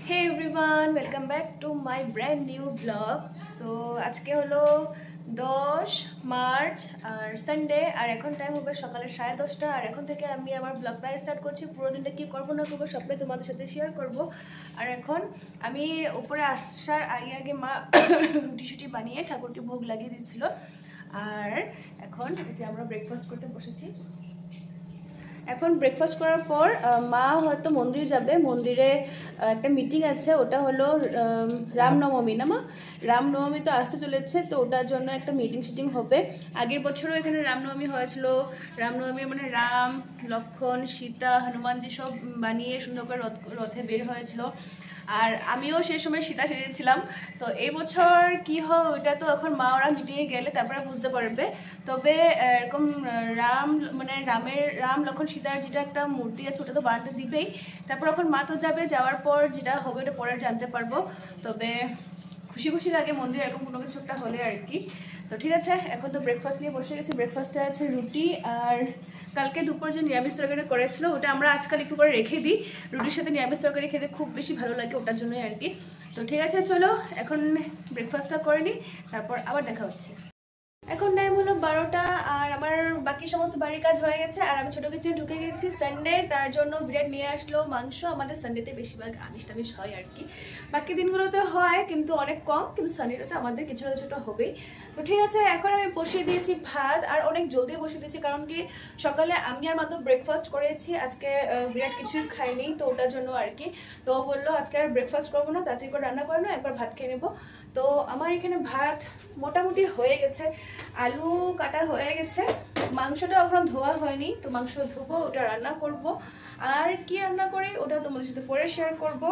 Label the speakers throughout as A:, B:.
A: Hey everyone, welcome back to my brand new vlog. So আজকে হলো 10 March আর Sunday আর এখন time হবে সকালে 10:30 আর এখন থেকে আমি আমার ব্লগটা স্টার্ট করছি। পুরো দিনটা কি করবো না করবো সবটাই তোমাদের সাথে শেয়ার করব। আর এখন আমি উপরে আসার আগে আগে মা রুটি শুটি বানিয়ে ঠাকুরকে ভোগ লাগিয়ে দিচ্ছিল। আর এখন যে আমরা ব্রেকফাস্ট করতে বসেছি। এখন ব্রেকফাস্ট করার পর মা হয়তো মন্দির যাবে, মন্দিরে একটা মিটিং আছে, ওটা হলো রামনবমী না মা? রামনবমী তো আসতে চলেছে, তো ওটার জন্য একটা মিটিং হবে। আগের বছরও এখানে রামনবমী হয়েছিল। রামনবমী মানে রাম, লক্ষ্মণ, সীতা, হনুমানজি সব বানিয়ে সুন্দর করে রথে বের হয়েছিল। আর আমিও সেই সময় সীতা সেজেছিলাম। তো এই বছর কি হয় ওইটা তো এখন মা ওরা মিটিংয়ে গেলে তারপরে বুঝতে পারবে। তবে এরকম রাম লক্ষ্মণ সীতার যেটা একটা মূর্তি আছে ওটা তো বানাতে দিবেই। তারপর এখন মা তো যাবে, যাওয়ার পর যেটা হবে ওটা পরে জানতে পারবো। তবে খুশি খুশি লাগে মন্দির এরকম কোনো কিছু একটা হলে আর কি। তো ঠিক আছে, এখন তো ব্রেকফাস্ট নিয়ে বসে গেছি। ব্রেকফাস্টে আছে রুটি আর কালকে দুপুর যে নিরামিষ তরকারি করেছিল ওটা আমরা আজকাল একটু করে রেখে দিই। রুটির সাথে নিরামিষ তরকারি খেতে খুব বেশি ভালো লাগে, ওটার জন্যই আর কি। তো ঠিক আছে, চলো এখন ব্রেকফাস্টটা করে নিই, তারপর আবার দেখা হচ্ছে। এখন টাইম হলো 12টা আর আমার বাকি সমস্ত বাড়ির কাজ হয়ে গেছে আর আমি ছোট কিচেনে ঢুকে গেছি। সানডে তার জন্য বিরাট নিয়ে আসলো মাংস। আমাদের সানডেতে বেশিরভাগ আমিষ টামিষ হয় আর কি, বাকি দিনগুলোতে হয় কিন্তু অনেক কম, কিন্তু সানডেটাতে আমাদের কিছু না কিছুটা হবেই। তো ঠিক আছে, এখন আমি বসিয়ে দিয়েছি ভাত আর অনেক জলদি বসিয়ে দিয়েছি, কারণ কি সকালে আমি আর মাত্র ব্রেকফাস্ট করেছি, আজকে বিরাট কিছুই খাইনি, তো ওটার জন্য আর কি। তো বললো আজকে আর ব্রেকফাস্ট করবো না, তাড়াতাড়ি করে রান্না করে না, একবার ভাত খেয়ে নেবো। তো আমার এখানে ভাত মোটামুটি হয়ে গেছে, আলু কাটা হয়ে গেছে, মাংসটা এখন ধোয়া হয়নি, তো মাংস ধোবো, ওটা রান্না করব। আর কি রান্না করি ওটা তোমাদের সাথে পরে শেয়ার করব,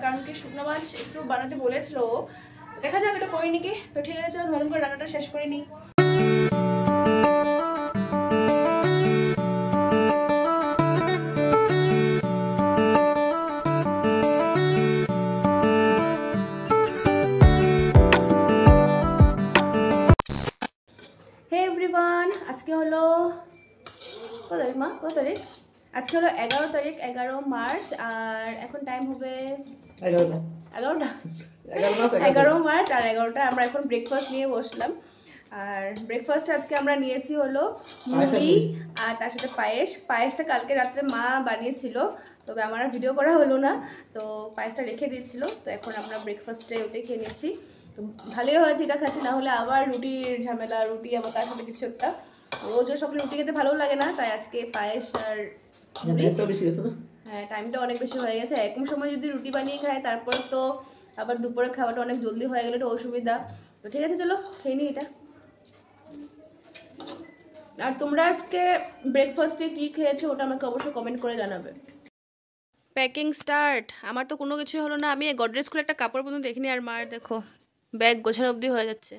A: কারণ কি শুকনো মাছ একটু বানাতে বলেছিল, দেখা যাক এটা করি নাকি। তো ঠিক আছে, চলো তোমাদের করে রান্নাটা শেষ করে নিই। হে এভরিওয়ান, আজকে হলো কত তারিখ মা, কত তারিখ? আজকে হলো 11 তারিখ, 11 মার্চ আর এখন টাইম হবে 11 মার্চ আর 11টা। আমরা এখন ব্রেকফাস্ট নিয়ে বসলাম। আর ব্রেকফাস্ট আজকে আমরা নিয়েছি হলো মুড়ি আর তার সাথে পায়েসটা কালকে রাত্রে মা বানিয়েছিল, তবে আমার আর ভিডিও করা হলো না, তো পায়েসটা রেখে দিয়েছিল। তো এখন আমরা ব্রেকফাস্টে ওটাই খেয়ে নিচ্ছি। তো ভালোই হয়েছে এটা খাচ্ছি, না হলে আবার রুটির ঝামেলা, রুটি আবার তার সাথে কিছু একটা। রোজও সকালে রুটি খেতে ভালো লাগে না, তাই আজকে পায়েস আর হ্যাঁ, টাইমটা অনেক বেশি হয়ে গেছে। একম সময় যদি রুটি বানিয়ে খায় তারপর তো আবার দুপুরে খাওয়াটা অনেক জলদি হয়ে গেলে তো অসুবিধা। তো ঠিক আছে, চলো খেয়ে নিই এটা। আর তোমরা আজকে ব্রেকফাস্টে কি খেয়েছো ওটা আমাকে অবশ্যই কমেন্ট করে জানাবে। Packing start. আমার তো কোনো কিছুই হলো না, আমি গডরেজ খুলে একটা কাপড় পর্যন্ত দেখিনি। আর মার দেখো ব্যাগ গোছানো অবধি হয়ে যাচ্ছে।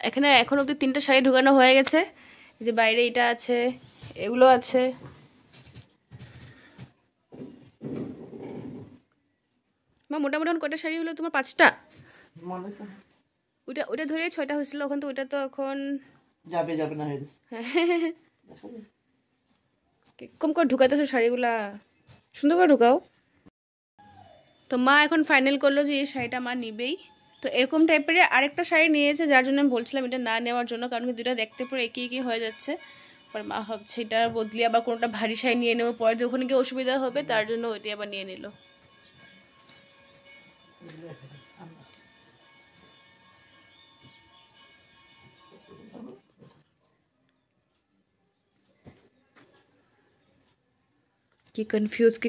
A: এখানে এখন অবধি 3টা শাড়ি ঢুকানো হয়ে গেছে, যে বাইরে এটা আছে, এগুলো আছে। মা মোটামুটি কয়টা শাড়ি হলো তোমার? 5টা? ওইটা ধরে 6টা হয়েছিল ওখান, তো ওইটা তো এখন
B: যাবে না হয়ে
A: কম করে ঢুকাইতেছো শাড়িগুলা, সুন্দর করে ঢুকাও। তো মা এখন ফাইনাল করলো যে এই শাড়িটা মা নিবেই। তো এরকম টাইপের আরেকটা শাড়ি নিয়েছে, যার জন্য আমি বলছিলাম এটা না নেওয়ার জন্য, কারণ কি দুটা দেখতে পুরো একই একই হয়ে যাচ্ছে। পর মা ভাবছে এটার বদলে আবার কোনোটা ভারী শাড়ি নিয়ে নেবো, পরে যে ওখানে গিয়ে অসুবিধা হবে, তার জন্য ওইটাই আবার নিয়ে নিল। কি কনফিউজ, কি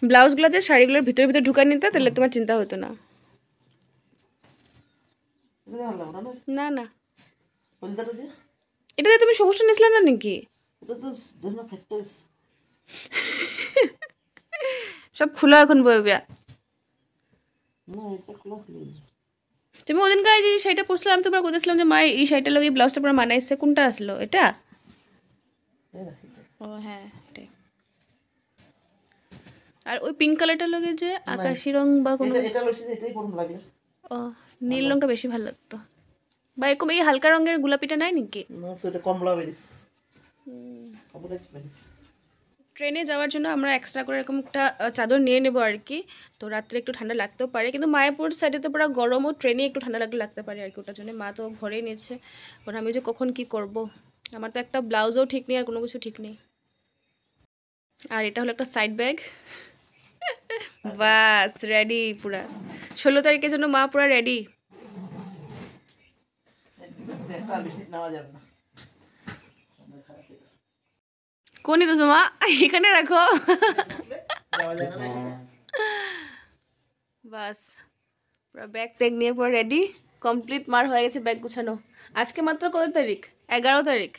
A: ব্লাউজগুলো যে শাড়িগুলোর ভিতরে ভিতরে ঢুকাই নিতে, তাহলে তোমার চিন্তা হতো না। না না, এটাতে তুমি সমস্যা নিয়েছিল না নাকি? সব খোলা এখন বইবিয়া। তুমি ওদিনকে যে শাড়িটা পরছিলাম, তোমরা বলেছিলাম যে মা এই শাড়িটা লগে ব্লাউজটা পুরো মানাইছে, কোনটা আসলো এটা? ও হ্যাঁ, এটাই। আর ওই পিঙ্ক কালারটা লগে যে আকাশি রং বা কোনো, ও নীল রংটা বেশি ভালো লাগতো। বা এরকম এই হালকা রঙের গোলাপিটা নাই নাকি?
B: কমলা বেরিস।
A: ট্রেনে যাওয়ার জন্য আমরা এক্সট্রা করে এরকম একটা চাদর নিয়ে নেবো আর কি। তো রাত্রে একটু ঠান্ডা লাগতেও পারে, কিন্তু মায়াপুর সাইডে তো পুরো গরমও, ট্রেনে একটু ঠান্ডা লাগতে পারে আর কি। ওটার জন্য মা তো ভরেই নিয়েছে। ওরা আমি যে কখন কি করব, আমার তো একটা ব্লাউজও ঠিক নেই আর কোনো কিছু ঠিক নেই। আর এটা হলো একটা সাইড ব্যাগ। বাস রেডি পুরা। 16 তারিখের জন্য মা পুরা রেডি। কোন তো মা এখানে রাখো। বাস পুরো ব্যাগ ট্যাগ নিয়ে পুরো রেডি কমপ্লিট। মার হয়ে গেছে ব্যাগ গুছানো। আজকে মাত্র কত তারিখ? 11 তারিখ।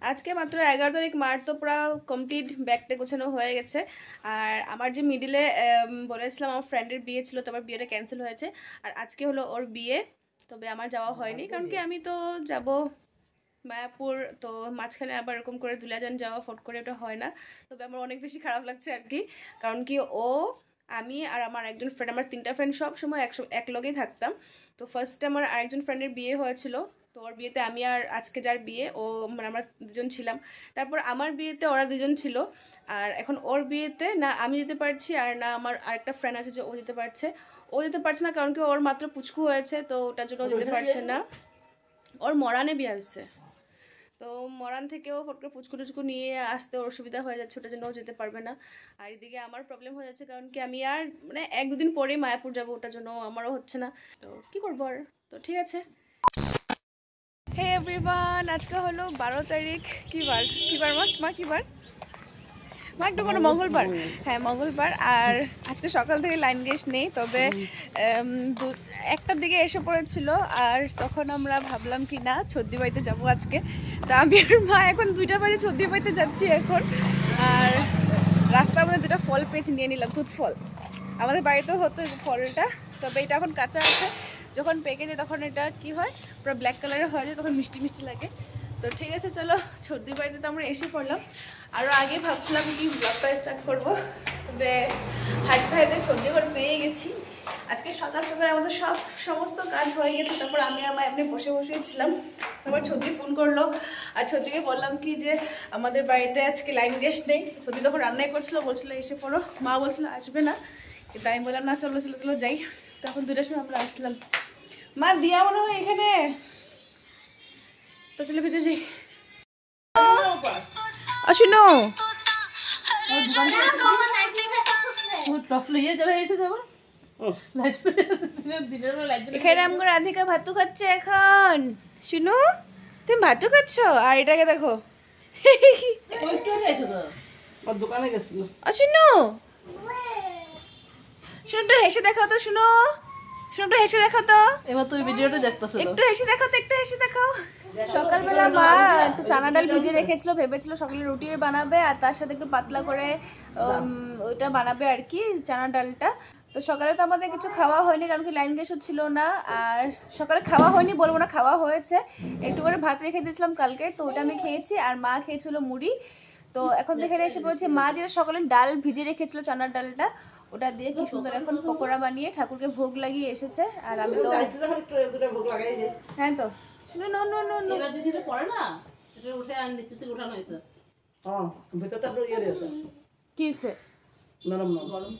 A: আজকে মাত্র 11 তারিখ। মার তো পুরো কমপ্লিট ব্যাগটা গোছানো হয়ে গেছে। আর আমার যে মিডিলে বলেছিলাম আমার ফ্রেন্ডের বিয়ে ছিল, তো আমার বিয়েটা ক্যান্সেল হয়েছে। আর আজকে হলো ওর বিয়ে, তবে আমার যাওয়া হয়নি, কারণ কি আমি তো যাব মায়াপুর, তো মাঝখানে আবার এরকম করে দুলাজান যাওয়া ফট করে ওটা হয় না। তবে আমার অনেক বেশি খারাপ লাগছে আর কি, কারণ কি ও, আমি আর আমার একজন ফ্রেন্ড, আমার 3টা ফ্রেন্ড সব সময় এক লগেই থাকতাম। তো ফার্স্টে আমার আরেকজন ফ্রেন্ডের বিয়ে হয়েছিল, তো ওর বিয়েতে আমি আর আজকে যার বিয়ে ও, মানে আমরা দুজন ছিলাম। তারপর আমার বিয়েতে ওরা দুজন ছিল। আর এখন ওর বিয়েতে না আমি যেতে পারছি, আর না আমার আরেকটা ফ্রেন্ড আছে যে ও যেতে পারছে। ও যেতে পারছে না কারণ কি ওর মাত্র পুচকু হয়েছে, তো ওটার জন্য যেতে পারছে না। ওর মরানে বিয়ে হয়েছে, তো মরান থেকেও ফট করে পুচকু টুচকু নিয়ে আসতে ওর অসুবিধা হয়ে যাচ্ছে, ওটার জন্য ও যেতে পারবে না। আর এদিকে আমার প্রবলেম হয়ে যাচ্ছে, কারণ কি আমি আর মানে 1-2 দিন পরেই মায়াপুর যাবো, ওটার জন্য আমারও হচ্ছে না। তো কি করবো আর, তো ঠিক আছে। হে এভরিওয়ান, আজকে হলো 12 তারিখ। কি বার মা কি বার? মা একটু কোনো মঙ্গলবার, হ্যাঁ মঙ্গলবার। আর আজকে সকাল থেকে লাইন গ্যাস নেই, তবে 1টার দিকে এসে পড়েছিল। আর তখন আমরা ভাবলাম কি না ছদ্দি বাড়িতে যাবো আজকে। তা আমি আর মা এখন 2টা বাজে ছদ্দি বাড়িতে যাচ্ছি এখন। আর রাস্তার মধ্যে 2টা ফল পেয়েছি, নিয়ে নিলাম। তুত ফল আমাদের বাড়িতেও হতো ফলটা, তবে এটা এখন কাঁচা আছে। যখন পেকে যায় তখন এটা কি হয়, পুরো ব্ল্যাক কালারের হয়ে যায়, তখন মিষ্টি মিষ্টি লাগে। তো ঠিক আছে চলো, ছর্দি বাড়িতে তো আমরা এসে পড়লাম। আরও আগে ভাবছিলাম কি ব্লগটা স্টার্ট করবো, তবে হাঁটতে হাঁটতে ছর্দি ঘর পেয়ে গেছি। আজকে সকাল সকাল আমাদের সমস্ত কাজ হয়ে গেছে। তারপর আমি আর মা এমনি বসেছিলাম। তারপর ছর্দি ফোন করলো, আর ছর্দিকে বললাম কি যে আমাদের বাড়িতে আজকে লাইন গ্যাস নেই। ছর্দি তখন রান্নাই করছিল, বলছিল এসে পড়ো। মা বলছিল আসবে না, কিন্তু আমি বললাম না চলো চলো চলো যাই। তখন 2টার সময় আমরা আসলাম। মা দিয়া মনে হয় এখানে, তো চলে ভিতরে যাই। শুনো এখানে আমগো রাধিকা ভাতু খাচ্ছে এখন। শুনো তুমি ভাতু খাচ্ছ, আর এটাকে দেখো
B: দোকানে গেছিল।
A: শুনো শুনো একটু হেসে দেখো তো, শুনো একটু হেসে দেখো তো।
B: এবার তুমি ভিডিওটা দেখতেছো,
A: একটু হেসে দেখো তো, একটু হেসে দেখো। সকালবেলা মা একটু চানা ডাল ভিজিয়ে রেখেছিল, ভেবেছিল সকালে রুটি বানাবে আর তার সাথে একটু পাতলা করে ওইটা বানাবে আর কি, চানা ডালটা। তো সকালে তো আমাদের কিছু খাওয়া হয়নি, কারণ কি লাইন গ্যাসও ছিল না। আর সকালে খাওয়া হয়নি বলবো না, খাওয়া হয়েছে। একটু করে ভাত রেখে দিয়েছিলাম কালকে, তো ওটা আমি খেয়েছি। আর মা খেয়েছিল মুড়ি। তো এখন এখানে এসে পড়েছে মা যেটা সকালে ডাল ভিজিয়ে রেখেছিল, চানার ডালটা, ওটা দিয়ে কি সুন্দর এখন পকোড়া বানিয়ে ঠাকুরকে ভোগ লাগিয়ে এসেছে। আর আমি তো হ্যাঁ, তো শুনো নো নো নো নো
B: এবার যদি পড়ে না এটা উঠে আর নিচে থেকে উঠানো হয়েছে। হ্যাঁ ভিতরটা তো ইয়ে আছে,
A: কি হইছে?
B: নরম নরম গরম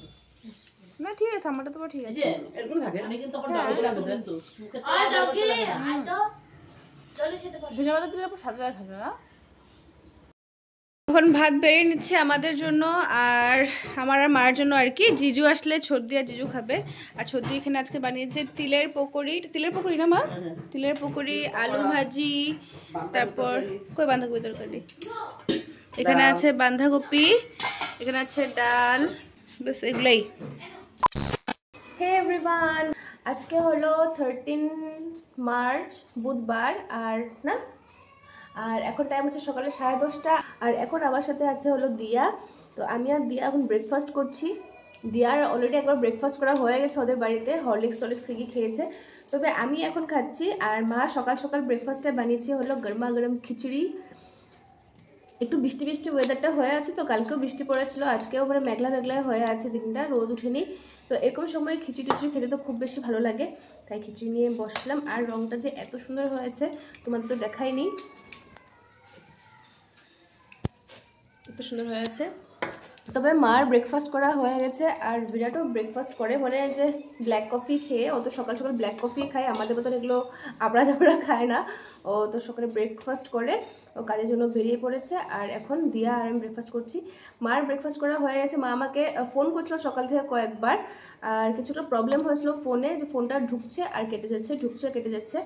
A: না ঠিক আছে, আমারটা তো ঠিক আছে।
B: এরকম থাকে। আমি কিন্তু তখন ডাবল ডাবল কিন্তু
A: আর ডগে আর তো চলে সেটা কর। ধন্যবাদ দিলে পুরো সাদা খাবে না। এখন ভাত বেরিয়ে নিচ্ছে আমাদের জন্য আর আমার আর মার জন্য আর কি। জিজু আসলে ছর্দি আর জিজু খাবে। আর ছর্দি এখানে আজকে বানিয়েছে তিলের পকোড়ি না মা? তিলের পকোড়ি, আলু ভাজি, তারপর কই বাঁধাকপি তরকারি, এখানে আছে বাঁধাকপি, এখানে আছে ডাল, বাস এগুলাই। হে এভরিওয়ান, আজকে হলো 13 মার্চ বুধবার। আর না, আর এখন টাইম হচ্ছে সকালে 10:30। আর এখন আমার সাথে আছে হলো দিয়া। তো আমি আর দিয়া এখন ব্রেকফাস্ট করছি। দিয়ার অলরেডি একবার ব্রেকফাস্ট করা হয়ে গেছে ওদের বাড়িতে, হরলিক্স কি খেয়েছে। তবে আমি এখন খাচ্ছি। আর মা সকাল সকাল ব্রেকফাস্টে বানিয়েছি হলো গরমা গরম খিচুড়ি। একটু বৃষ্টি বৃষ্টি ওয়েদারটা হয়ে আছে, তো কালকেও বৃষ্টি পড়েছিল, আজকেও মানে মেঘলা মেঘলা হয়ে আছে দিনটা, রোদ উঠেনি। তো এরকম সময় খিচুড়ি টিচুড়ি খেতে তো খুব বেশি ভালো লাগে, তাই খিচুড়ি নিয়ে বসলাম। আর রঙটা যে এত সুন্দর হয়েছে তোমাদের তো দেখাইনি, এত সুন্দর হয়েছে। তবে মার ব্রেকফাস্ট করা হয়ে গেছে, আর বিরাটও ব্রেকফাস্ট করে, মানে যে ব্ল্যাক কফি খেয়ে, ও তো সকাল সকাল ব্ল্যাক কফি খায়, আমাদের মতন এগুলো আবড়া জাবড়া খায় না। ও তো সকালে ব্রেকফাস্ট করে ও কাজের জন্য বেরিয়ে পড়েছে, আর এখন দিয়া আর আমি ব্রেকফাস্ট করছি। মার ব্রেকফাস্ট করা হয়ে গেছে। মা আমাকে ফোন করছিল সকাল থেকে কয়েকবার, আর কিছুটা প্রবলেম হয়েছিল ফোনে, যে ফোনটা ঢুকছে আর কেটে যাচ্ছে, ঢুকছে কেটে যাচ্ছে।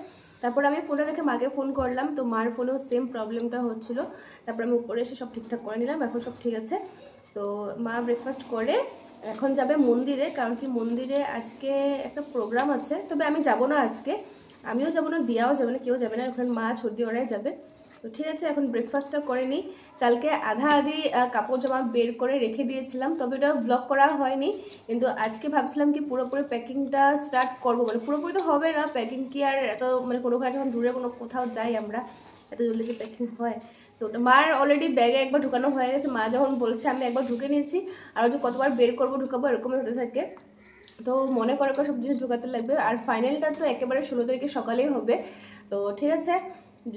A: তারপর আমি ফোনটা রেখে মাকে ফোন করলাম, তো মার ফোনেও সেম প্রবলেমটা হচ্ছিল। তারপর আমি উপরে এসে সব ঠিকঠাক করে নিলাম, এখন সব ঠিক আছে। তো মা ব্রেকফাস্ট করে এখন যাবে মন্দিরে, কারণ কি মন্দিরে আজকে একটা প্রোগ্রাম আছে। তবে আমি যাব না আজকে, আমিও যাব না, দিয়াও যাবে না, কেউ যাবে না, ওখানে মা সর্দি ওরাই যাবে। তো ঠিক আছে, এখন ব্রেকফাস্টটা করে নিই। কালকে আধা আধি কাপড় জামা বের করে রেখে দিয়েছিলাম, তবে এটা ব্লগ করা হয়নি। কিন্তু আজকে ভাবছিলাম কি পুরোপুরি প্যাকিংটা স্টার্ট করবো, মানে পুরোপুরি তো হবে না প্যাকিং, কি আর এত মানে কোনো ঘরে যখন দূরে কোনো কোথাও যাই আমরা এত জলদি কি প্যাকিং হয়। তো ওটা মার অলরেডি ব্যাগে একবার ঢুকানো হয়ে গেছে, মা যখন বলছে আমি একবার ঢুকে নিয়েছি, আর যে কতবার বের করবো ঢুকাবো এরকমই হতে থাকে। তো মনে করে সব জিনিস ঢুকাতে লাগবে, আর ফাইনালটা তো একেবারে 16 তারিখে সকালেই হবে। তো ঠিক আছে,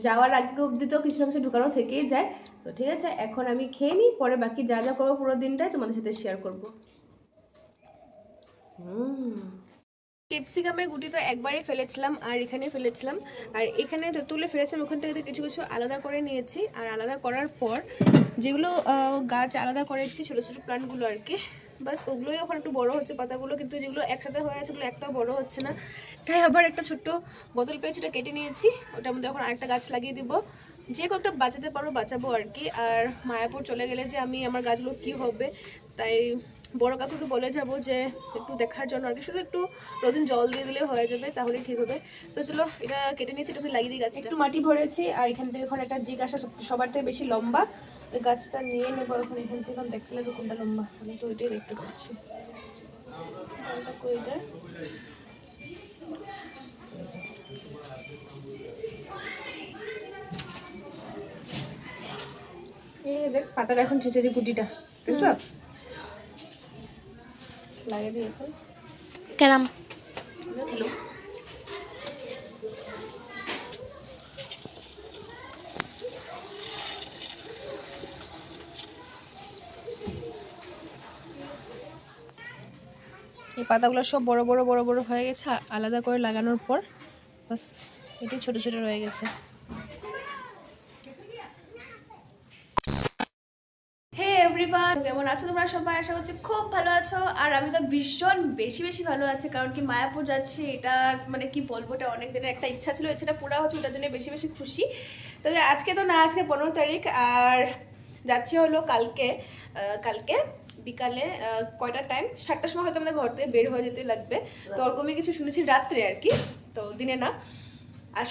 A: যাওয়ার আগে অবধি তো কিছু না কিছু ঢুকানো থেকেই যায়। তো ঠিক আছে, এখন আমি খেয়ে নিই, পরে বাকি যা যা করবো পুরো দিনটাই তোমাদের সাথে শেয়ার করবো। ক্যাপসিকামের গুটি তো একবারই ফেলেছিলাম, আর এখানে ফেলেছিলাম, আর এখানে যতগুলো ফেলেছিলাম ওখান থেকে কিছু কিছু আলাদা করে নিয়েছি। আর আলাদা করার পর যেগুলো গাছ আলাদা করেছি ছোটো ছোটো প্লান্টগুলো আর কি, বাস ওগুলোই ওখানে একটু বড়ো হচ্ছে পাতাগুলো, কিন্তু যেগুলো একসাথে হয়ে আছে ওগুলো একটাও বড়ো হচ্ছে না। তাই আবার একটা ছোট্ট বোতল পেয়েছি, ওটা কেটে নিয়েছি, ওটার মধ্যে এখন আরেকটা গাছ লাগিয়ে দিব, যে কয়েকটা বাঁচাতে পারবো বাঁচাবো আর কি। আর মায়াপুর চলে গেলে যে আমি আমার গাছগুলো কি হবে, তাই বড় কাকুকে বলে যাব যে একটু দেখার জন্য আর কি, শুধু একটু রোজিন জল দিয়ে দিলে হয়ে যাবে, তাহলেই ঠিক হবে। তো চলো এটা কেটে নিয়েছি, এটা লাগিয়ে দিই গাছ, একটু মাটি ভরেছি। আর এখান থেকে এখন একটা যে গাছটা সবার থেকে বেশি লম্বা, ওই গাছটা নিয়ে নেবো এখন। এখান থেকে দেখতে লাগবে কোনটা লম্বা, আমি তো ওইটাই দেখতে পাচ্ছি। এই দেখ পাতাটা এখন ছেঁচে যে গুটিটা দেখছো, লাগিয়ে দিই এখন। কেরাম হ্যালো, এই পাতাগুলো সব বড় বড় বড় বড় হয়ে গেছে আলাদা করে লাগানোর পর, বাস এটি ছোট ছোট রয়ে গেছে। হে এভরিওয়ান, কেমন আছো তোমরা সবাই? আশা করছি খুব ভালো আছো, আর আমি তো ভীষণ বেশি ভালো আছি, কারণ কি মায়াপুর যাচ্ছি। এটা মানে কি বলবো, এটা অনেক দিনের একটা ইচ্ছা ছিল, ইচ্ছাটা পুরো হচ্ছে, ওটার জন্য বেশি খুশি। তবে আজকে তো না, আজকে 15 তারিখ, আর যাচ্ছি হলো কালকে। কালকে বিকালে কয়টা টাইম, 7টার সময় হয়তো আমাদের ঘর থেকে বের হয়ে যেতে লাগবে। তো ওরকমই কিছু শুনেছি রাত্রে আর কি, তো দিনে না। আর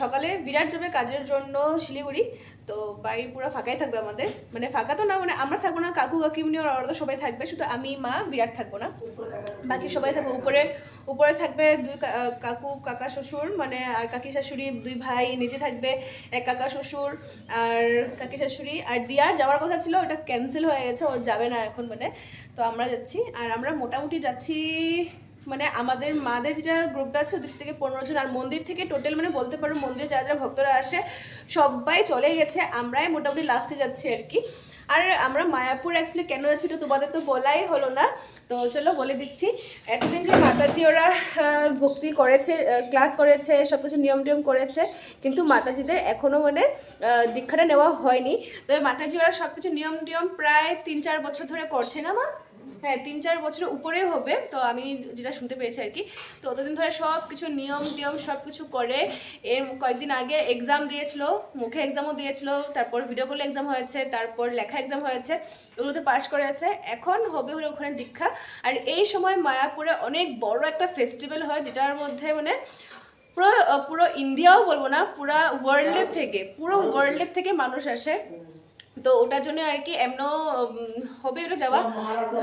A: সকালে বিরাট যাবে কাজের জন্য শিলিগুড়ি, তো বাড়ি পুরো ফাঁকাই থাকবে আমাদের, মানে ফাঁকা তো না, মানে আমরা থাকবো না, কাকু কাকিমনি ওরা তো সবাই থাকবে, শুধু আমি মা বিরাট থাকবো না, বাকি সবাই থাকবে। উপরে থাকবে 2 কাকু কাকা শ্বশুর, মানে আর কাকি শাশুড়ি, 2 ভাই, নিচে থাকবে 1 কাকা শ্বশুর আর কাকি শাশুড়ি। আর দিয়ার যাওয়ার কথা ছিল, ওটা ক্যান্সেল হয়ে গেছে, ও যাবে না এখন মানে। তো আমরা যাচ্ছি, আর আমরা মোটামুটি যাচ্ছি, মানে আমাদের মাদের যেটা গ্রুপটা আছে ওদিক থেকে 15 জন, আর মন্দির থেকে টোটাল মানে বলতে পারো মন্দিরে যারা যারা ভক্তরা আসে সবাই চলে গেছে, আমরাই মোটামুটি লাস্টে যাচ্ছি আর কি। আর আমরা মায়াপুর অ্যাকচুয়ালি কেন যাচ্ছি এটা তোমাদের তো বলাই হলো না, তো চলো বলে দিচ্ছি। এতদিন যে মাতাজি ওরা ভক্তি করেছে, ক্লাস করেছে, সব কিছু নিয়ম করেছে, কিন্তু মাতাজিদের এখনও মানে দীক্ষাটা নেওয়া হয়নি। তবে মাতাজি ওরা সব কিছু নিয়ম প্রায় 3-4 বছর ধরে করছে না মা? হ্যাঁ, 3-4 বছরের উপরেও হবে, তো আমি যেটা শুনতে পেয়েছি আর কি। তো অতদিন ধরে সব কিছু নিয়ম সব কিছু করে, এর কয়েকদিন আগে এক্সাম দিয়েছিল, মুখে এক্সামও দিয়েছিল, তারপর ভিডিও কলে এক্সাম হয়েছে, তারপর লেখা এক্সাম হয়েছে, ওগুলোতে পাস করেছে। এখন হবে হলো ওখানে দীক্ষা। আর এই সময় মায়াপুরে অনেক বড় একটা ফেস্টিভ্যাল হয়, যেটার মধ্যে মানে পুরো ইন্ডিয়াও বলবো না, পুরো ওয়ার্ল্ডের থেকে মানুষ আসে। তো ওটার জন্য আর কি এমনও হবে ওটা যাওয়া।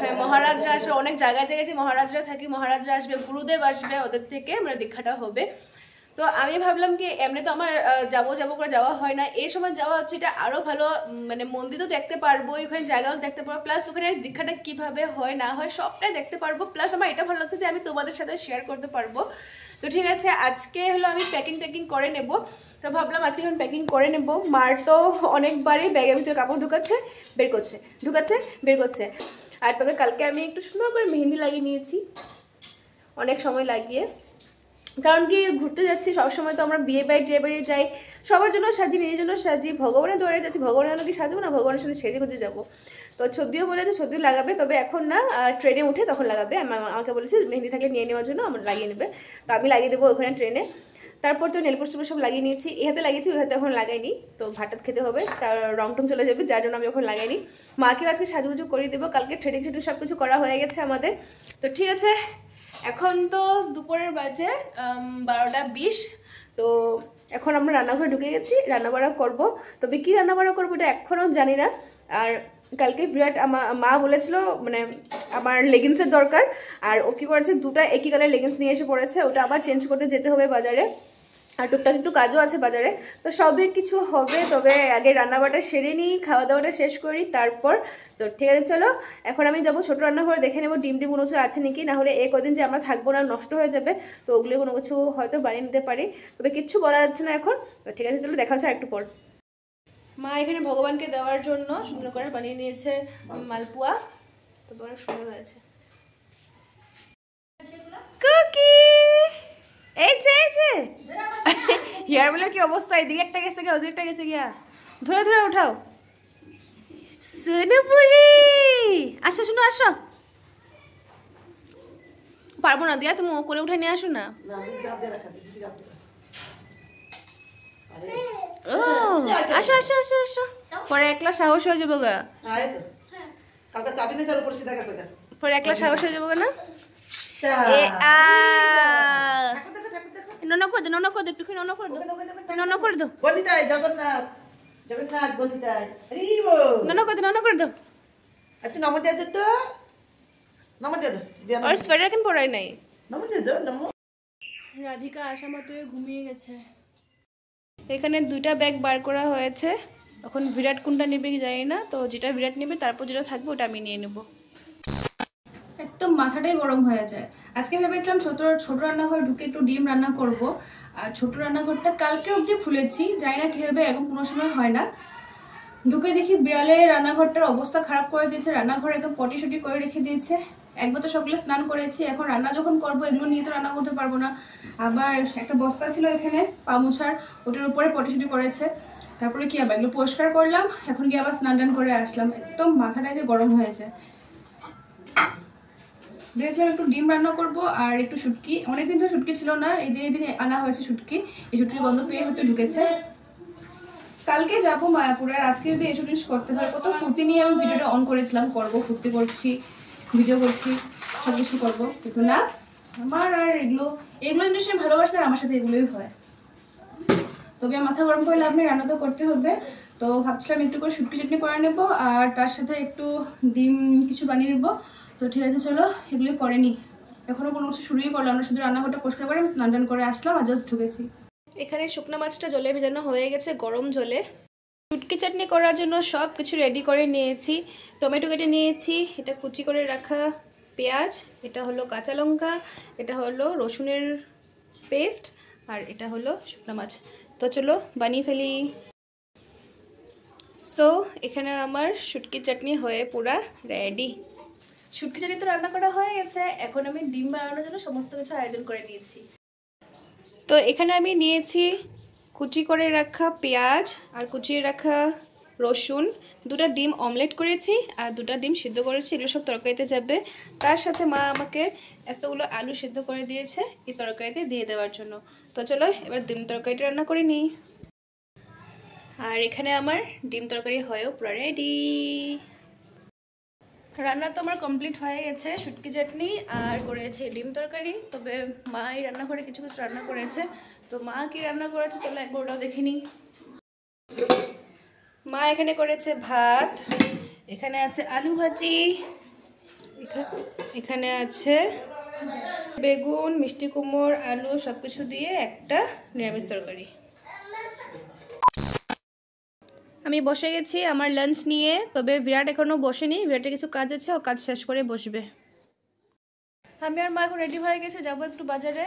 A: হ্যাঁ, মহারাজরা আসবে, অনেক জায়গায় যে মহারাজরা থাকে, মহারাজরা আসবে, গুরুদেব আসবে, ওদের থেকে মানে দীক্ষাটা হবে। তো আমি ভাবলাম কি এমনি তো আমার যাবো যাবো করে যাওয়া হয় না, এই সময় যাওয়া হচ্ছে, এটা আরো ভালো, মানে মন্দিরও দেখতে পারবো, ওখানে জায়গাও দেখতে পারবো, প্লাস ওখানে দীক্ষাটা কিভাবে হয় না হয় সবটাই দেখতে পারবো, প্লাস আমার এটা ভালো লাগছে যে আমি তোমাদের সাথে শেয়ার করতে পারবো। তো ঠিক আছে, আজকে হলো আমি প্যাকিং করে নেব। তো ভাবলাম আজকে আমি প্যাকিং করে নেব। মার তো অনেকবারই ব্যাগের ভিতরে কাপড় ঢুকাচ্ছে বের করছে, ঢুকাচ্ছে বের করছে। আর তবে কালকে আমি একটু সুন্দর করে মেহেন্দি লাগিয়ে নিয়েছি, অনেক সময় লাগিয়ে, কারণ কি ঘুরতে যাচ্ছি সবসময়, তো আমরা বিয়ে বাড়ি যাই, সবার জন্য সাজি, নিজের জন্য সাজি, ভগবানের দৌড়ে যাচ্ছি, ভগবানের জন্য কি সাজবো না, ভগবানের সামনে সেজে গুজে যাবো। তো সদ্যিও বলেছে সদ্যিও লাগাবে, তবে এখন না, ট্রেনে উঠে তখন লাগাবে। আমাকে বলেছে মেহেন্দি থাকলে নিয়ে নেওয়ার জন্য, আমার লাগিয়ে নেবে। তো আমি লাগিয়ে দেবো ওখানে ট্রেনে। তারপর তো নেল পোস্ট সব লাগিয়ে নিয়েছি, এই হাতে লাগিয়েছি, ওই হাতে এখন লাগাইনি, তো ভাতটা খেতে হবে, তার রং টং চলে যাবে, যার জন্য আমি এখন লাগাইনি। মাকেও আজকে সাজুগুজু করে দেবো, কালকে থ্রেডিং সব কিছু করা হয়ে গেছে আমাদের। তো ঠিক আছে, এখন তো দুপুরের বাজে 12:20। তো এখন আমরা রান্নাঘরে ঢুকে গেছি, রান্নাবাড়া করব। তবে কি রান্নাবাড়া করবো এটা এখনও জানি না। আর কালকে বিরাট মা বলেছিল মানে আমার লেগিংসের দরকার, আর ও কী করেছে, দুটা একই কালার লেগিংস নিয়ে এসে পড়েছে, ওটা আবার চেঞ্জ করতে যেতে হবে বাজারে, আর টুকটাক একটু কাজও আছে বাজারে। তো সবই কিছু হবে, তবে আগে রান্নাবাটা সেরে নিই, খাওয়া দাওয়াটা শেষ করি, তারপর। তো ঠিক আছে, চলো এখন আমি যাবো ছোটো রান্নাঘরে, দেখে নেবো ডিম কোনো কিছু আছে নাকি, না হলে এই কদিন যে আমরা থাকবো না, নষ্ট হয়ে যাবে, তো ওগুলো কোনো কিছু হয়তো বানিয়ে নিতে পারি, তবে কিচ্ছু বলা যাচ্ছে না এখন। তো ঠিক আছে, চলো দেখা হচ্ছে একটু পর। মা এখানে ভগবানকে দেওয়ার জন্য সুন্দর করে বানিয়ে নিয়েছে মালপোয়া, তো বড় সুন্দর হয়েছে। কুকি এই যে হেয়ার বলে কি অবস্থা, এদিকে একটা গেছে গিয়া, ওদিকে একটা গেছে গিয়া, ধরে ধরে উঠাও। সোনুপুরি আসো, শুনো আসো, পারবো না দিয়া, তুমি ও করে উঠে নিয়ে আসো না। ও আসো আসো আসো আসো, পরে একলা সাহস হয়ে যাবো গা, পরে একলা সাহস হয়ে যাবো না। নন করে দো, নন করে দো, একটুখানি নন করে দো, নন করে দো,
B: জগন্নাথ জগন্নাথ বলিতাই
A: নন করে দো, নন করে দো।
B: আচ্ছা নমো দে তো, নমো দে দো,
A: আর সোয়েটার কেন পরাই নাই।
B: নমো দে দো, নমো।
A: রাধিকা আসা মাত্রই ঘুমিয়ে গেছে। এখানে দুইটা ব্যাগ বার করা হয়েছে, এখন বিরাট কোনটা নেবে কি জানি না, তো যেটা বিরাট নেবে তারপর যেটা থাকবে ওটা আমি নিয়ে নেব। একদম মাথাটাই গরম হয়ে যায়। আজকে ভেবেছিলাম ছোট রান্নাঘরে ঢুকে একটু ডিম রান্না করব, আর ছোট রান্নাঘরটা কালকে অবধি খুলেছি, জানি না কীভাবে, এখন কোনো সময় হয় না। ঢুকে দেখি বিড়ালে রান্নাঘরটার অবস্থা খারাপ করে দিয়েছে, রান্নাঘরে একদম পটি করে রেখে দিয়েছে। একবার তো সকালে স্নান করেছি, এখন রান্না যখন করবো এগুলো নিয়ে তো রান্না করতে পারবো না। আবার একটা বস্তা ছিল এখানে পা মোছার, ওটার উপরে পটি করেছে। তারপরে কি আবার এগুলো পরিষ্কার করলাম, এখন গিয়ে আবার স্নান টান করে আসলাম, একদম মাথাটা যে গরম হয়েছে। ভেবেছিলাম একটু ডিম রান্না করব আর একটু শুটকি, অনেকদিন ধরে শুটকি ছিল না, এই দিন আনা হয়েছে শুটকি, এই শুটকির গন্ধ পেয়ে হয়তো ঢুকেছে। কালকে যাবো মায়াপুরে, আর আজকে যদি এসব জিনিস করতে হয়, কত ফুর্তি নিয়ে আমি ভিডিওটা অন করেছিলাম, করবো ফুর্তি করছি, ভিডিও করছি, সব কিছু করবো, কিন্তু না, আমার আর এগুলো জিনিস আমি ভালোবাসি না, আমার সাথে এগুলোই হয়। তবে মাথা গরম করে লাভ নেই, রান্না তো করতে হবে। তো ভাবছিলাম একটু করে শুটকি চাটনি করে নেবো, আর তার সাথে একটু ডিম কিছু বানিয়ে নেবো। তো ঠিক আছে, চলো এগুলো করে নিই। এখনো কোনো কিছু শুরুই করলাম না, শুধু রান্নাঘরটা পরিষ্কার করে আমি স্নান টান করে আসলাম আর জাস্ট ঢুকেছি। এখানে শুকনো মাছটা জলে ভেজানো হয়ে গেছে গরম জলে। শুটকি চাটনি করার জন্য সব কিছু রেডি করে নিয়েছি। টমেটো কেটে নিয়েছি, এটা কুচি করে রাখা পেঁয়াজ, এটা হলো কাঁচা লঙ্কা, এটা হলো রসুনের পেস্ট, আর এটা হলো শুকনো মাছ। তো চলো বানিয়ে ফেলি। সো এখানে আমার শুটকি চাটনি হয়ে পুরা রেডি। শুটকি চাটনি তো রান্না করা হয়ে গেছে, এখন আমি ডিম বানানোর জন্য সমস্ত কিছু আয়োজন করে নিয়েছি। তো এখানে আমি নিয়েছি কুচি করে রাখা পেঁয়াজ আর কুচিয়ে রাখা রসুন, দুটো ডিম অমলেট করেছি আর দুটো ডিম সিদ্ধ করেছি, এগুলো সব তরকারিতে যাবে। তার সাথে মা আমাকে এতগুলো আলু সিদ্ধ করে দিয়েছে এই তরকারিতে দিয়ে দেওয়ার জন্য। তো চলো এবার ডিম তরকারিটা রান্না করে নিই। আর এখানে আমার ডিম তরকারি হয়েও পুরো রেডি। রান্না তো আমার কমপ্লিট হয়ে গেছে, শুটকি চাটনি আর করেছি ডিম তরকারি। তবে মা এই রান্নাঘরে কিছু কিছু রান্না করেছে, তো মা কি রান্না করেছে চলো একবার ওটাও দেখে নিই। মা এখানে করেছে ভাত, এখানে আছে আলু ভাজি, এখানে আছে বেগুন, মিষ্টি কুমড়, আলু সবকিছু দিয়ে একটা নিরামিষ তরকারি। আমি বসে গেছি আমার লাঞ্চ নিয়ে, তবে বিরাট এখনো বসেনি, বিরাটের কিছু কাজ আছে, ও কাজ শেষ করে বসবে। আমি আর মা এখন রেডি হয়ে গেছে, যাবো একটু বাজারে।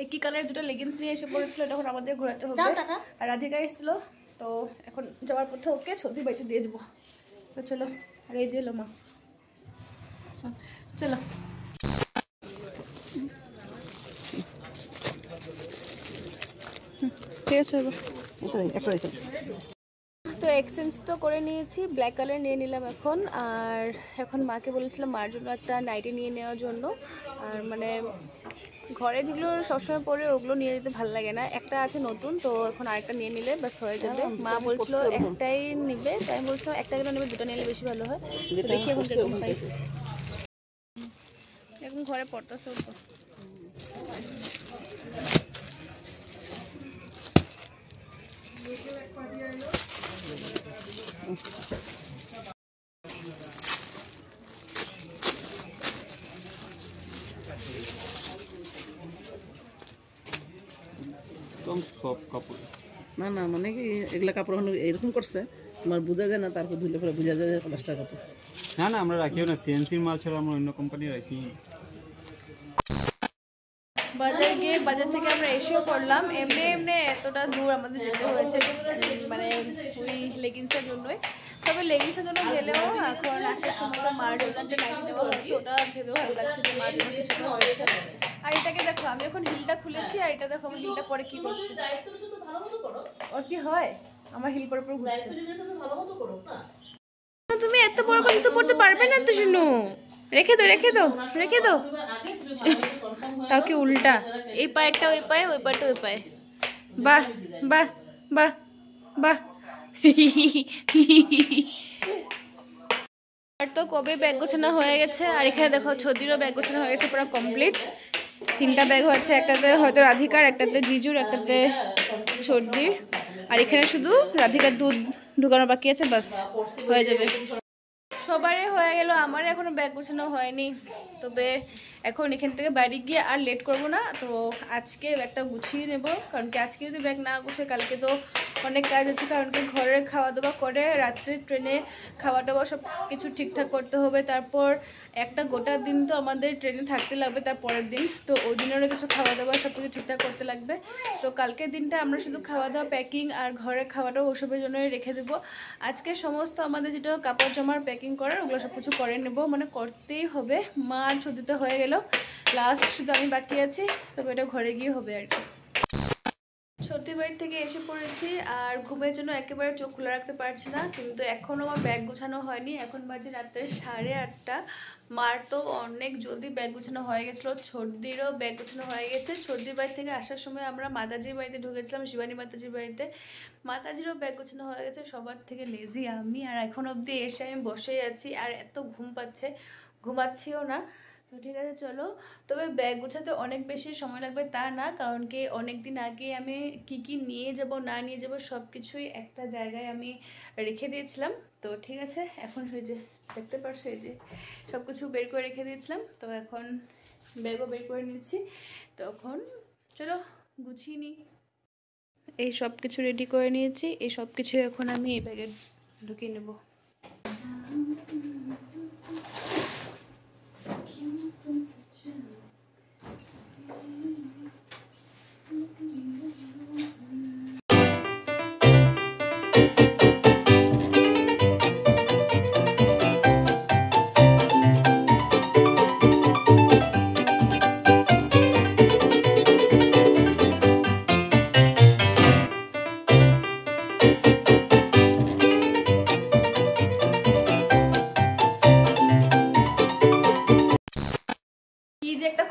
A: একই কালারের দুটো লেগিংস নিয়ে এসে পড়েছিল, তখন আমাদের ঘোরাতে হবে। আর রাধিকা এসেছিল, তো এখন যাওয়ার পথে ওকে ছবি বাড়িতে দিয়ে দেবো। তো চলো, আর এই যে এলো মা, চলো। ঠিক আছে, তো এক্সচেঞ্জ তো করে নিয়েছি, ব্ল্যাক কালার নিয়ে নিলাম এখন। আর এখন মাকে বলেছিলাম মার জন্য একটা নাইটি নিয়ে নেওয়ার জন্য। আর মানে ঘরে যেগুলো সবসময় পরে ওগুলো নিয়ে যেতে ভালো লাগে না, একটা আছে নতুন, তো এখন আরেকটা নিয়ে নিলে বাস হয়ে যাবে। মা বলছিল একটাই নিবে, তাই আমি বলছিলাম একটা কেন নেবে, দুটো নিলে বেশি ভালো হয়। দেখি এখন কিরকম পাই। এখন ঘরে পড়তেছে তো।
C: সব কাপড়
B: না না, মানে কি এগুলা কাপড় এরকম করছে তোমার বোঝা যায় না, তারপর ধুলে পরে বোঝা যায় প্লাস্টার কাপড়।
C: না না, আমরা রাখিও না, সিএনসির মাল ছাড়া আমরা অন্য কোম্পানি রাখি।
A: বাজার গিয়ে বাজার থেকে আমরা এসেও পড়লাম, এমনি এমনি এতটা দূর আমাদের যেতে হয়েছে মানে ওই লেগিংসের জন্যই। তবে লেগিংসের জন্য গেলেও এখন আসার সময় তো মার জন্য একটা নাইটি নেওয়া হয়েছে, ওটা ভেবেও ভালো লাগছে যে মার জন্য কিছুটা হয়েছে। আর এটাকে দেখো, আমি এখন হিলটা খুলেছি, আর এটা দেখো আমার হিলটা পরে কি করছে। ওর কি হয়, আমার হিল পরে পরে ঘুরছে। তুমি এত বড় কথা তো পড়তে পারবে না তো, শুনো, রেখে দাও রেখে দাও রেখে দাও। তাও কি উল্টা, এই পায়েরটা ওই পায়ে, ওই পায়েরটা ওই পায়ে। বাহ বাহ বাহ বাহ। আর তো কবে ব্যাগ গোছানো হয়ে গেছে। আর এখানে দেখো ছদিরও ব্যাগ গোছানো হয়ে গেছে, পুরো কমপ্লিট। 3টা ব্যাগ হয়েছে, একটাতে হয়তো রাধিকার, একটাতে জিজুর, একটাতে সর্দির। আর এখানে শুধু রাধিকার দুধ ঢুকানো বাকি আছে, বাস হয়ে যাবে। সবারই হয়ে গেল, আমার এখনো ব্যাগ গোছানো হয়নি। তবে এখন এখান থেকে বাড়ি গিয়ে আর লেট করব না, তো আজকে ব্যাগটা গুছিয়ে নেব। কারণ কি আজকে যদি ব্যাগ না গুছিয়ে কালকে তো অনেক কাজ আছে। কারণ কি ঘরের খাওয়া দাওয়া করে রাত্রে ট্রেনে খাওয়া দাওয়া সব কিছু ঠিকঠাক করতে হবে। তারপর একটা গোটা দিন তো আমাদের ট্রেনে থাকতে লাগবে, তার পরের দিন তো ওই দিনেরও কিছু খাওয়া দাওয়া সব কিছু ঠিকঠাক করতে লাগবে। তো কালকের দিনটা আমরা শুধু খাওয়া দাওয়া, প্যাকিং আর ঘরের খাওয়াটাও ওসবের জন্যই রেখে দেবো। আজকে সমস্ত আমাদের যেটা কাপড় জামার প্যাকিং করার ওগুলো সব কিছু করে নেব, মানে করতেই হবে। মা আর ছুটিতে হয়ে গেল, লাস্ট শুধু আমি বাকি আছি, তবে এটা ঘরে গিয়ে হবে আর কি। সত্যি বাড়ি থেকে এসে পড়েছি, আর ঘুমের জন্য একেবারে চোখ খুলে রাখতে পারছি না। কিন্তু এখনও আমার ব্যাগ গুছানো হয়নি, এখন বাজে রাত্রে 8:30। মার তো অনেক জলদি ব্যাগ গুছানো হয়ে গেছিলো, ছর্দিরও ব্যাগ গুছানো হয়ে গেছে। ছর্দির বাড়ি থেকে আসার সময় আমরা মাতাজির বাড়িতে ঢুকেছিলাম, শিবানী মাতাজির বাড়িতে। মাতাজিরও ব্যাগ গুছানো হয়ে গেছে। সবার থেকে লেজি আমি, আর এখন অবধি এসে আমি বসেই আছি, আর এত ঘুম পাচ্ছে, ঘুমাচ্ছিও না। তো ঠিক আছে চলো। তবে ব্যাগ গোছাতে অনেক বেশি সময় লাগবে তা না, কারণ কি অনেক দিন আগে আমি কি নিয়ে যাব না নিয়ে যাব সব কিছুই একটা জায়গায় আমি রেখে দিয়েছিলাম। তো ঠিক আছে, এখন এই যে দেখতে পারছো, এই যে সব কিছু বের করে রেখে দিয়েছিলাম, তো এখন ব্যাগও বের করে নিচ্ছি। তখন চলো গুছিয়ে নিই। এই সব কিছু রেডি করে নিয়েছি, এই সব কিছু এখন আমি এই ব্যাগে ঢুকিয়ে নেব।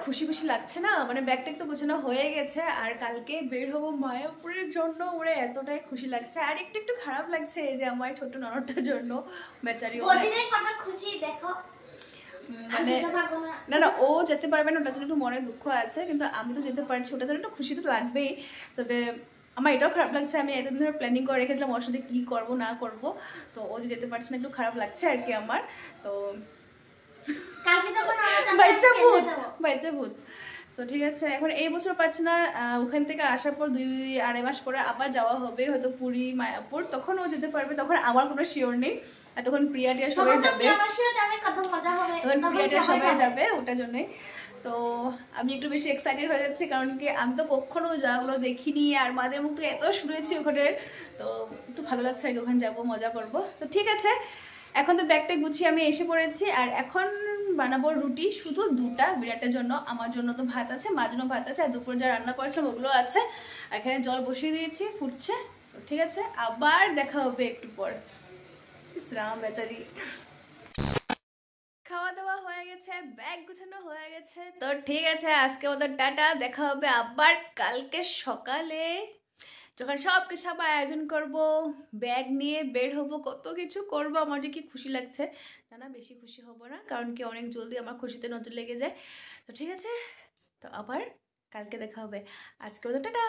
A: খুশি খুশি লাগছে না, মানে ব্যাগটা একটু গোছানো হয়ে গেছে। আর কালকে বের হবো মায়াপুরের জন্য, ওরা এতটাই খুশি লাগছে। আর একটু একটু খারাপ লাগছে এই যে আমার ছোট ননদটার জন্য, বেচারি খুশি দেখো। মানে না না, ও যেতে পারবে না, ওটার জন্য একটু মনে দুঃখ আছে, কিন্তু আমি তো যেতে পারছি, ওটার জন্য একটু খুশি তো লাগবেই। তবে আমার এটাও খারাপ লাগছে, আমি এতদিন ধরে প্ল্যানিং করে রেখেছিলাম ওর সাথে কী করবো না করবো, তো ও যে যেতে পারছে না একটু খারাপ লাগছে আর কি আমার। তো কালকে যখন আমরা বাচ্চা ভূত বাচ্চা ভূত। তো ঠিক আছে, এখন এই বছর পাচ্ছি না, ওখান থেকে আসার পর 2-2.5 মাস পরে আবার যাওয়া হবে হয়তো পুরী মায়াপুর, তখন ও যেতে পারবে, তখন আমার কোনো শিওর নেই। আর তখন প্রিয়া টিয়া সবাই যাবে, তখন প্রিয়া টিয়া সবাই যাবে, ওটার জন্যই তো আমি একটু বেশি এক্সাইটেড হয়ে যাচ্ছি, কারণ কি আমি তো কখনো যাগুলো দেখিনি, আর মাদের মুখ তো এত শুনেছি ওখানে, তো একটু ভালো লাগছে আর কি, ওখানে যাবো, মজা করব। তো ঠিক আছে, এখন তো ব্যাগটা গুছিয়ে আমি এসে পড়েছি, আর এখন বানাবো রুটি, শুধু 2টা, বিরাটের জন্য, আমার জন্য তো ভাত আছে, মার জন্য ভাত আছে, আর দুপুর যা রান্না করেছিলাম ওগুলো আছে, এখানে জল বসিয়ে দিয়েছি, ফুটছে। তো ঠিক আছে, আবার দেখা হবে একটু পর। ইসরাম বেচারি। খাওয়া দাওয়া হয়ে গেছে, ব্যাগ গুছানো হয়ে গেছে, তো ঠিক আছে, আজকের মতো টাটা, দেখা হবে আবার কালকে সকালে, যখন সব কিছু আবার আয়োজন করব, ব্যাগ নিয়ে বের হব, কত কিছু করব। আমার যে কি খুশি লাগছে, না বেশি খুশি হব না, কারণ কি অনেক জলদি আমার খুশিতে নজর লেগে যায়। তো ঠিক আছে, তো আবার কালকে দেখা হবে, আজকের মতো টাটা।